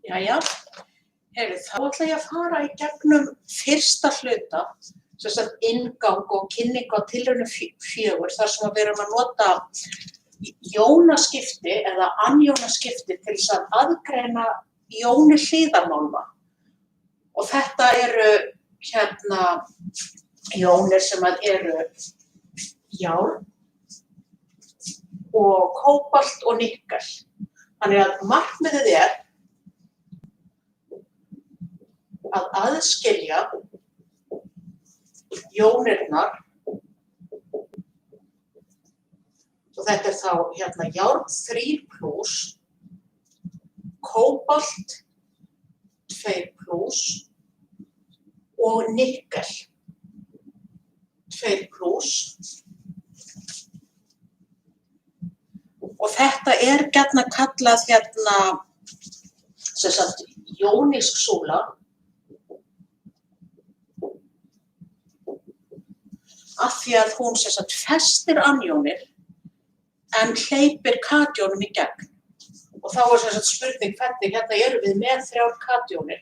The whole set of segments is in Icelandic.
Jæja, þá ætla ég að fara í gegnum fyrsta hluta, sem sagt inngang og kynningu á tilraunum 4, þar sem við erum að nota jónaskipti eða anjónaskipti til þess að aðgreina jóni hliðarmálma. Og þetta eru jónir sem eru járn og kóbalt og nikkel. Þannig að markmiðið er að aðskilja jónirnar, og þetta þá járn 3+, kóbalt 2+ og nikkel 2+. Og þetta er gjarnan kallað sem sagt jónísk súla. Af því að hún sem sagt festir anjónir en hleypir katjónum í gegn. Og þá er sem sagt spurning hvernig, erum við með 3 katjónir.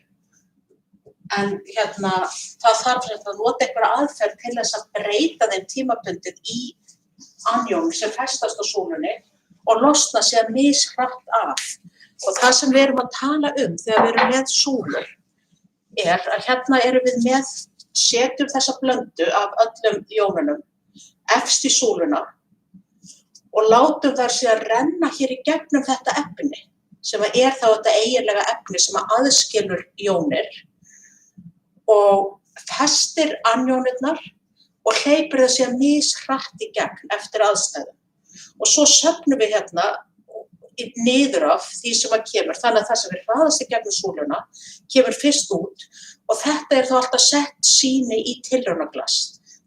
En það þarf að nota einhverja aðferð til þess að breyta þeim tímabundið í anjónum sem festast á súlunni og losna sér mishratt af. Og það sem við erum að tala um þegar við erum með súlur er að erum við með setjum þessa blöndu af öllum jónunum efst í súluna og látum þær síðan renna hér í gegnum þetta efni sem er þá þetta eiginlega efni sem aðskilur jónir og festir anjónirnar og hleypir það síðan mishratt í gegn eftir aðstæðum. Og svo söfnum við niður af því sem kemur, þannig að það sem hraðast í gegnum súluna kemur fyrst út og þetta er þá alltaf sett sýni í tilraunaglas.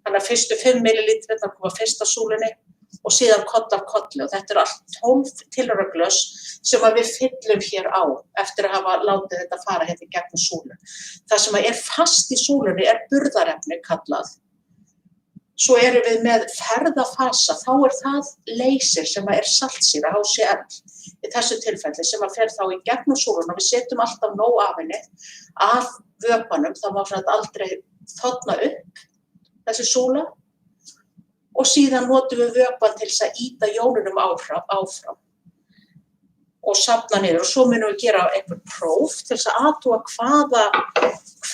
Þannig að fyrstu 5 millilítrarnir koma fyrst á súlunni og síðan koll af kolli og þetta allt 12 tilraunaglös sem við fyllum hér á eftir að hafa látið þetta fara í gegnum súlu. Það sem er fast í súlunni er burðarefni kallað. Svo erum við með ferðafasa, þá er það leysir sem er saltsýra, HCl, í þessu tilfelli sem fer þá í gegnum súluna. Við setjum alltaf nóg af henni, af vökvanum, þá má þetta aldrei þorna upp, þessi súla. Og síðan notum við vökvan til þess að ýta jónunum áfram og safna niður. Og svo munum við gera einhver próf til þess að athuga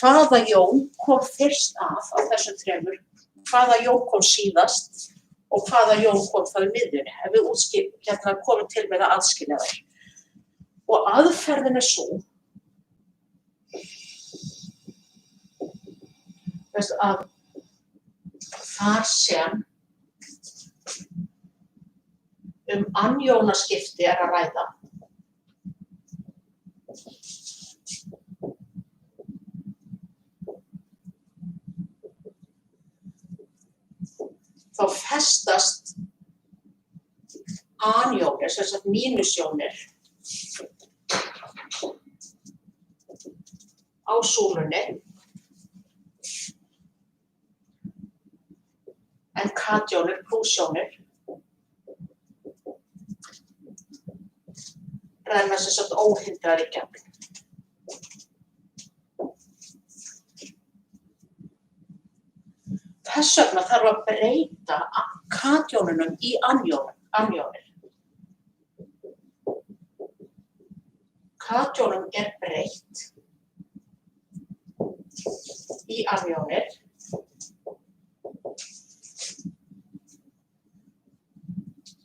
hvaða jón kom fyrst af þessum 3. Hvaða jón kom síðast og hvaða jón kom þá í miðjunni. Ef við komum til með að aðskilja þær. Og aðferðin er sú að þar sem anjónaskipti er að ræða þá festast anjónir, sem sagt mínusjónir, á súlunni en katjónir, plusjónir, renna sem sagt óhindrar í gegn. Þess vegna þarf að breyta katjónunum í anjónir. Katjónum er breytt í anjónir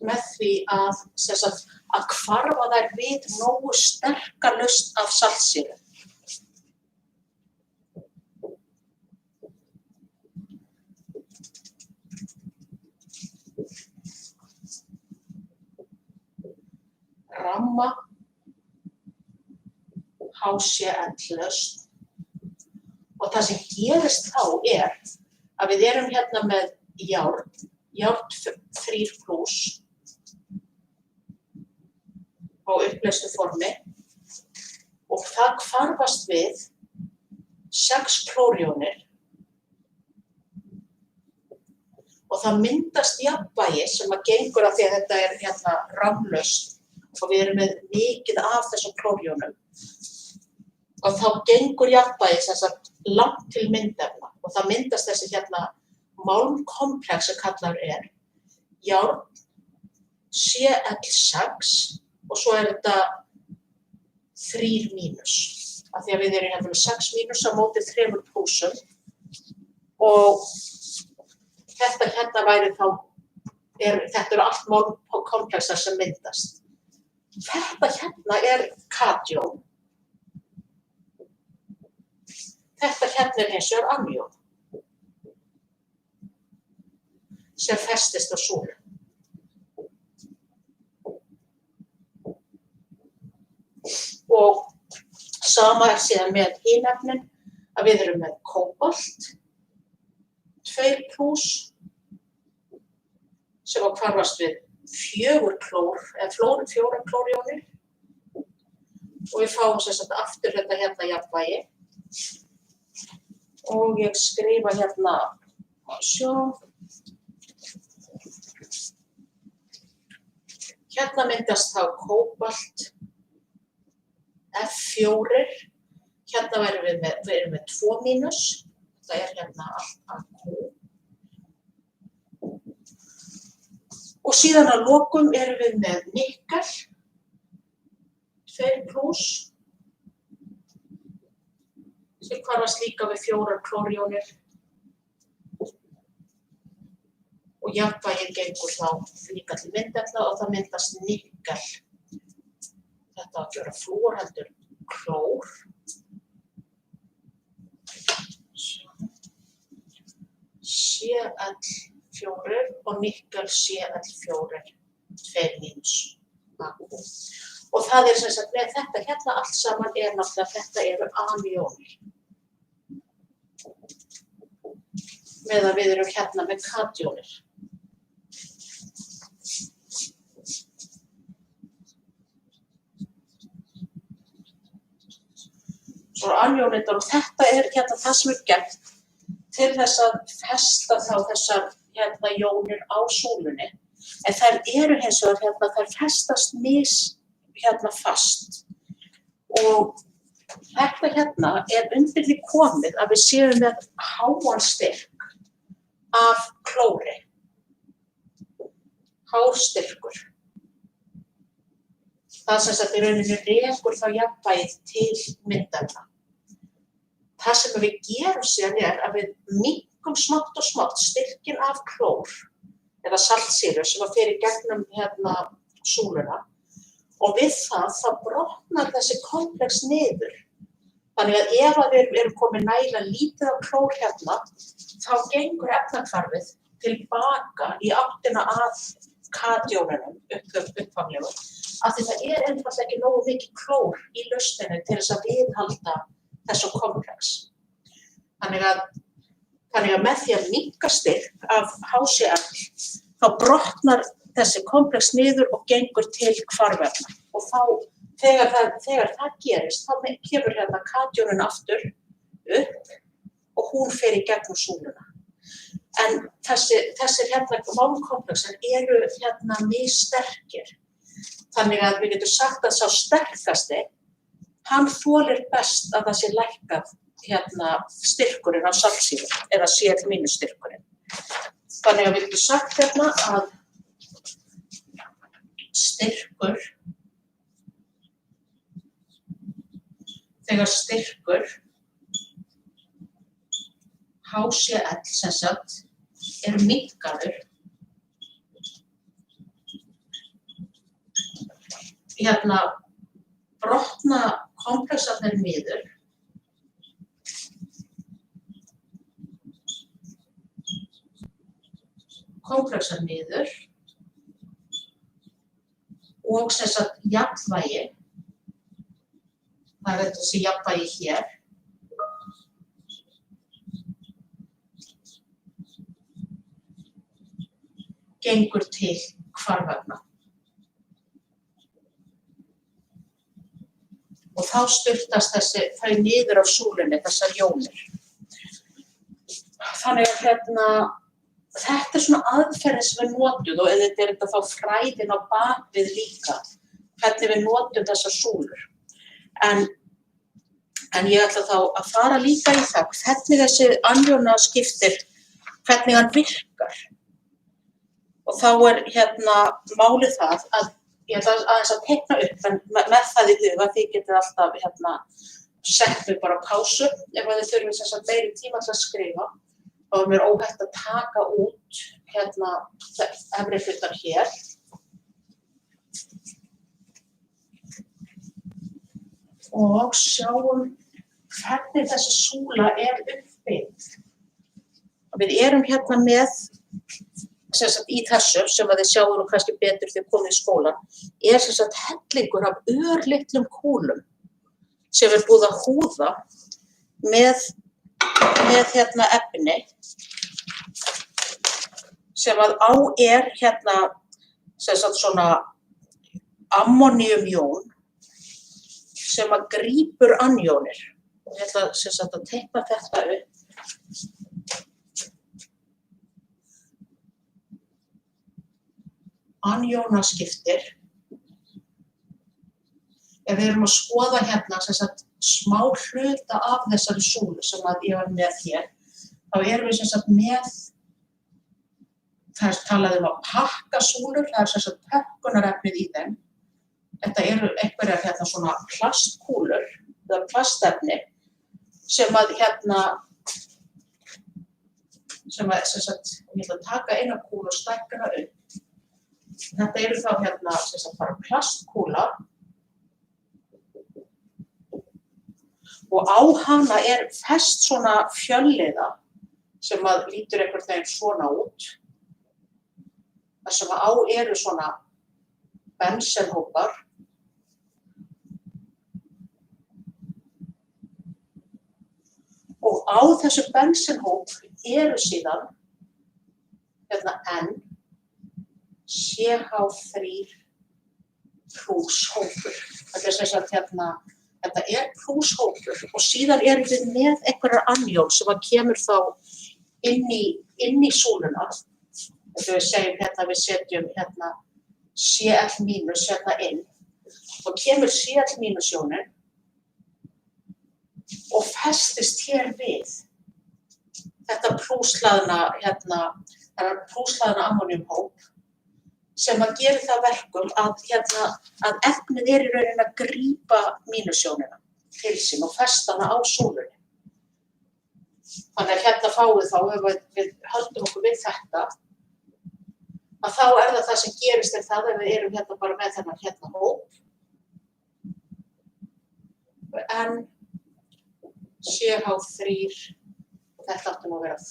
með því að hvarfa þær við nógu sterka lausn af saltsýru. Ramma, HCl lausn. Og það sem gerist þá er að við erum með járn 3+ á uppleystu formi og það hvarfast við 6 klórjónir og það myndast jafnvægi sem gengur af því að þetta er rammlaust og við erum með mikið af þessum klórjónum og þá gengur jafnvægi sem sagt langt til myndefna og það myndast þessi hérna málmkomplex sem kallaður járn Cl6 og svo þetta 3- af því að við erum hérna með 6- á móti 3 plúsum og þetta hérna væri þá, þetta eru allt málmkomplexar sem myndast. Þetta hérna katjón. Þetta hérna hins vegar anjón sem festist á súlu. Og sama síðan með hin efnin að við erum með kóbalt 2 plús sem að hvarfast við 4 klór eða 4 klórjónir og við fáum sem sagt aftur þetta hérna jafnvægi og ég skrifa hérna hérna myndast þá kóbalt F4, hérna erum við með 2-, það hérna allt að Q. Og síðan að lokum erum við með nikkel, 2 plús, sem hvarfast líka við 4 klórjónir. Og jafnvægið gengur þá líka til myndefna og það myndast nikkel. Þetta að vera flúor heldur klór. Cl4 og nikkel Cl4, 2-. Og það sem sagt með þetta hérna allt saman náttúrulega þetta eru anjónir. Meðan við erum hérna með katjónir. Svo anjónirnar og þetta hérna það sem gert til þess að festa þá þessar hérna jónir á súlunni. En þær eru hins vegar hérna, þær festast hérna fast. Og þetta hérna undir því komið að við séum með háan styrk af klóri. Hár styrkur. Það sem sagt í rauninni rekur þá jafnvægið til myndefna. Það sem við gerum síðan að við minnkum smátt og smátt styrkinn af klór eða saltsýru sem að fer í gegnum hérna súluna og við það brotnar þessi komplex niður. Þannig að ef að við erum komið nægilega lítið af klór hérna, þá gengur efnahvarfið tilbaka í áttina að katjónunum upphaflegu. Af því það einfaldlega ekki nógu mikið klór í lausninni til þess að viðhalda þessu komplex. Þannig að með því að minnka styrk af HCl þá brotnar þessi komplex niður og gengur til hvarfefna. Og þá, þegar það gerist, þá kemur hérna katjónin aftur upp og hún fer í gegnum súluna. En þessir hérna málmkomplexar eru hérna missterkir. Þannig að við getum sagt að sá sterkasti, hann þolir best að það sé lækkað hérna styrkurinn á saltsýru eða Cl- styrkurinn. Þannig að við getum sagt hérna að styrkur, þegar styrkur HCl sem sagt minnkaður hérna brotna komplexarnir niður og sem sagt jafnvægi, það þessi jafnvægi hér, gengur til hvarfefna. Og þá sturtast þau niður af súlunni, þessar jónir. Þannig að hérna, þetta svona aðferðin sem við notum og þetta þetta þá fræðin á bakvið líka, hvernig við notum þessar súlur. En En ég ætla þá að fara líka í það hvernig þessi anjónaskiptir, hvernig hann virkar. Og þá málið það að ég ætla aðeins að teikna upp, en með það í huga þið getið alltaf sett mig bara á pásu ef þið þurfið sem sagt meiri tíma til að skrifa. Þá mér óhætt að taka út efri hlutan hér. Og sjáum hvernig þessi súla uppbyggð. Við erum með, sem sagt í þessu, sem þið sjáum nú kannski betur þegar komið í skólann, sem sagt hellingur af örlitlum kúlum sem búið að húða með efni sem að á sem sagt svona ammoníumjón sem að grípur anjónir. Og ég ætla sem sagt að teikna þetta upp. Anjónaskiptir. Ef við erum að skoða sem sagt smá hluta af þessari súlu sem að ég var með hér, þá erum við sem sagt með, það talað að pakka súlur, það sem sagt pökkunarefnið í þeim. Þetta eru einhverjar svona plastkúlur, eða plastefni, sem að sem sagt, ég ætla að taka eina kúlu og stækka hana upp. Þetta eru þá sem sagt bara plastkúla og á hana fest svona fjölliða sem að lítur einhvern veginn svona út. Það sem á eru svona bensenhópar. Og á þessu bensenhóp eru síðan N CH3 plúshópur. Þetta sem sagt þetta plúshópur og síðan erum við með einhverjar anjón sem að kemur þá inn í súluna. Þegar við segjum við setjum Cl- inn og kemur Cl- sjónin og festist hér við þetta plúslaðna ammoníumhóp sem að gera það verkum að efnið í rauninni að grípa mínusjónina til sín og festa hana á súlunni. Þannig að fáið þá, ef við höldum okkur við þetta, að þá það sem gerist það ef við erum bara með þennan hóp. N CH3, þetta átti nú að vera 3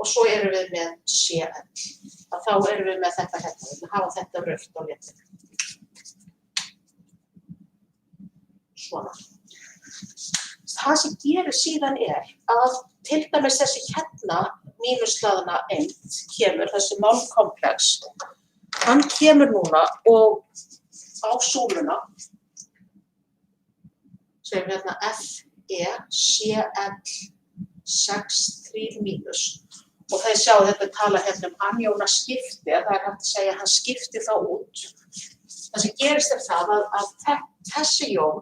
og svo erum við með Cl, að þá erum við með þetta við hafa þetta rautt á litinn. Svona. Það sem gerir síðan að til dæmis þessi mínuslaðna eind kemur, þessi málmkomplex, hann kemur núna og á súluna sem FeCl6,3- og þeir sjá þetta tala anjónaskipti, það hægt að segja að hann skipti þá út. Það sem gerist það að þessi jón,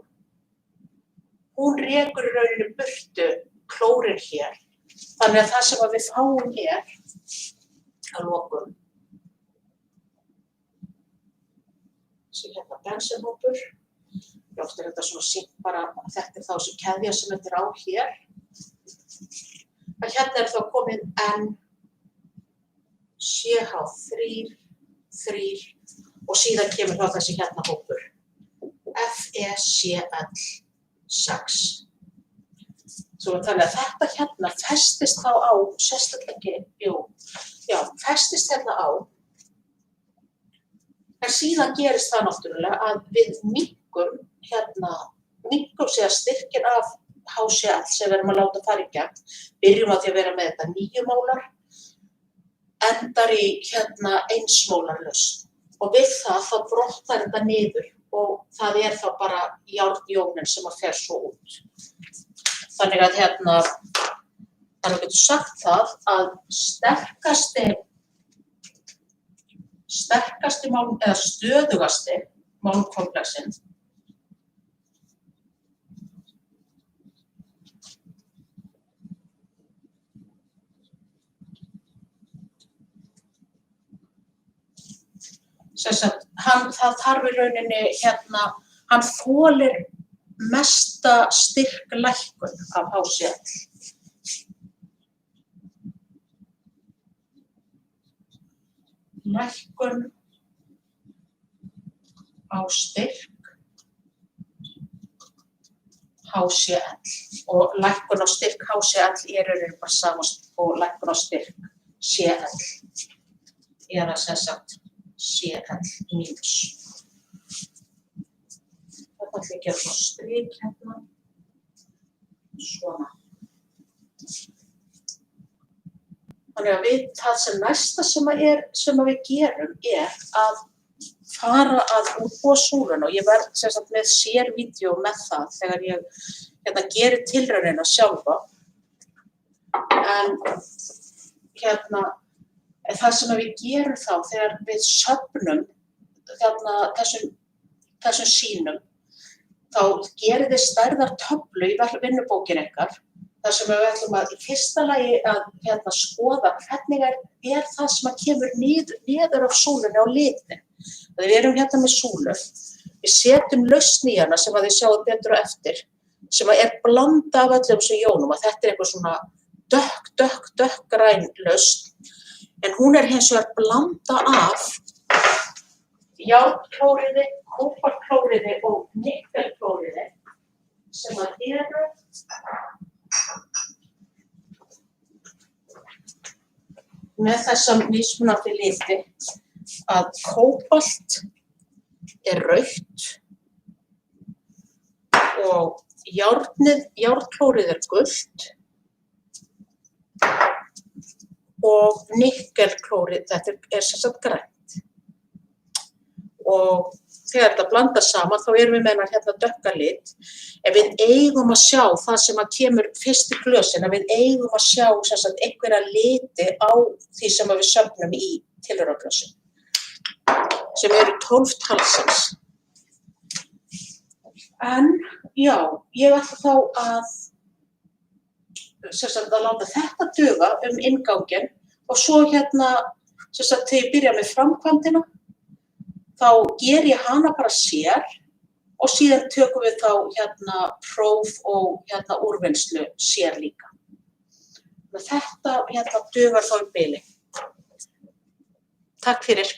hún rekur í rauninni burtu klórin hér. Þannig að það sem við fáum að lokum, sem bensenhópur, oft þetta svona sýnt bara að þetta þá þessi keðja sem þetta á hér. Að þá komið N CH3 og síðan kemur þá þessi hópur FeCl6. Svo þannig að þetta festist þá á, sérstaklega festist á, en síðan gerist það náttúrulega að við minkum síðan styrkinn af HCl sem við erum að láta fara í gegn, byrjum á því að vera með þetta 9 mólar, endar í 1 mólar lausn. Og við það þá brotnar þetta niður og það þá bara járnjónin sem að fer svo út. Þannig að þannig getur sagt það að sterkasti málm eða stöðugasti málmkomplexinn Það þarf í rauninni hann þolir mesta styrklækkun af HCl. Lækkun á styrk HCl og lækkun á styrk HCl er rauninni bara sama og lækkun á styrk Cl. Eða Cl mínus. Þetta ætla ég að gera svona strik hérna. Svona. Þannig að það sem næsta sem við gerum að fara að útbúa súluna og ég verð með sérvídeó með það þegar ég geri tilraunina sjálfa. En það sem við gerum þá þegar við söfnum þessum sýnum, þá gerir þið stærðar töflu í vinnubókin ykkar, þar sem við ætlum að í fyrsta lagi að skoða hvernig er það sem kemur niður af súlunni á litin. Við erum með súlu, við setjum lausn í hana sem að þið sjáum betur á eftir, sem er blanda af öllum þessum jónum, að þetta er eitthvað svona dökkgræn lausn, en hún er hins vegar blanda af járnklóriði, kóparklóriði og nikkelklóriði sem að eru með þessa mismunandi liti að kóbalt er rautt og járnklórið er gult og nikkelklórið, þetta er grænt. Og þegar þetta blandast saman þá erum við með dökka lit, en við eigum að sjá það sem að kemur fyrst í glösin, að við eigum að sjá einhverja liti á því sem við söfnum í tilraunarglösin, sem eru 12 talsins. En já, ég ætla þá að láta þetta duga innganginn og svo þegar ég byrja með framkvæmdina, þá ger ég hana bara sér og síðan tökum við þá próf og úrvinnslu sér líka. Þetta dugar þá í bili. Takk fyrir.